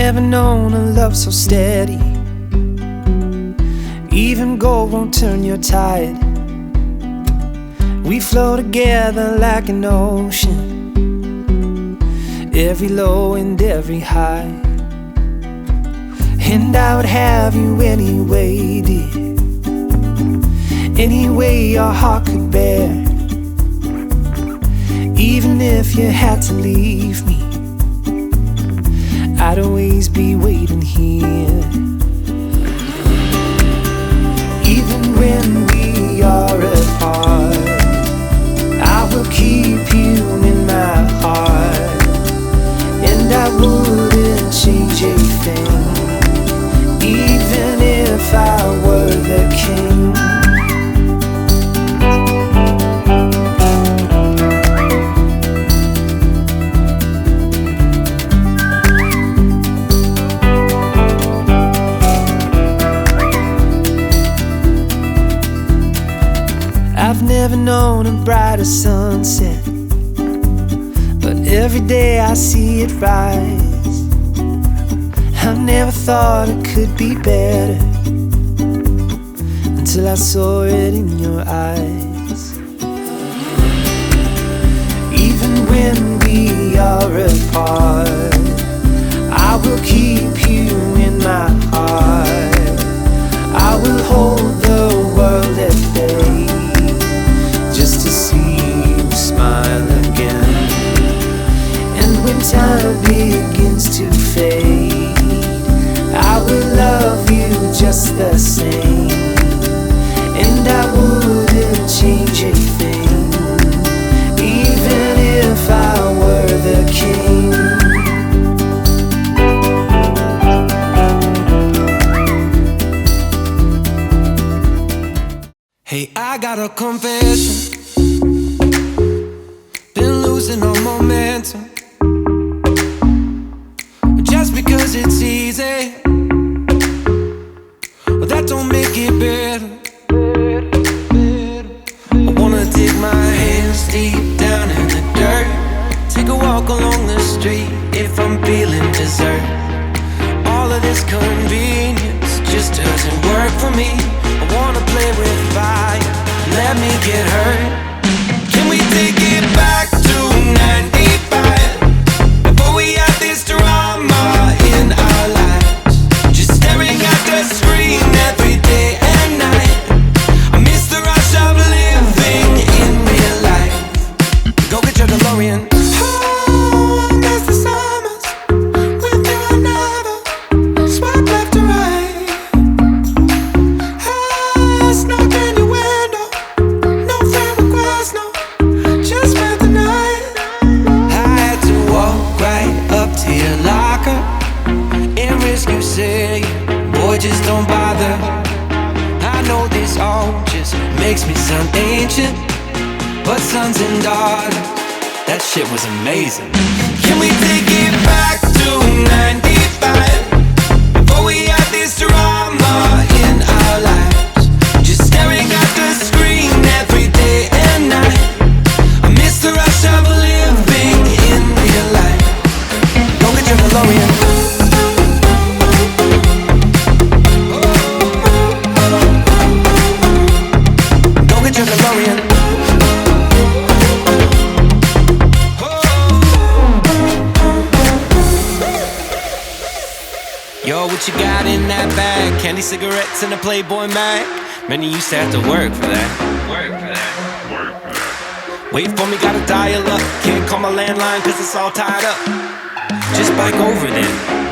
never known a love so steady. Even gold won't turn your tide. We flow together like an ocean, every low and every high. And I would have you anyway, dear, any way your heart could bear. Even if you had to leave me, I'd always be waiting here. Even when we are apart, I will keep you in my heart. And I wouldn't change a thing, even if I were the king. I've never known a brighter sunset, but every day I see it rise. I've never thought it could be better until I saw it in your eyes. Even when we are apart, I will keep you in my heart. I will hold the world at bay just to see you smile again. And when time begins to fade, I will love you just the same. And I wouldn't change a thing, even if I were the king. Hey, I got a confession. Been losing all momentum. Just because it's easy, well, that don't make it better. I wanna dig my hands deep down in the dirt, take a walk along the street if I'm feeling dessert. All of this convenience just doesn't work for me. I wanna play with fire, let me get hurt. Can we take it back to 95, before we had this drama in our lives? Just staring at the screen every day and night. I miss the rush of living in real life. Go get your DeLorean. Oh, I miss the summers when you were never swipe left or right. Knock on your window, no friend request, no, just spent the night. I had to walk right up to your locker and risk you saying, boy, just don't bother. I know this all just makes me sound ancient, but sons and daughters, that shit was amazing. Can we take it back to 95, before we had this drama in our lives? Just staring at the screen every day and night. I miss the rush of living in real life. Go get your DeLorean. Go get your DeLorean. Yo, what you got in that bag? Candy, cigarettes, and a Playboy mag? Man, you used to have to work for that. Wait for me, gotta dial up. Can't call my landline cause it's all tied up. Just bike over then.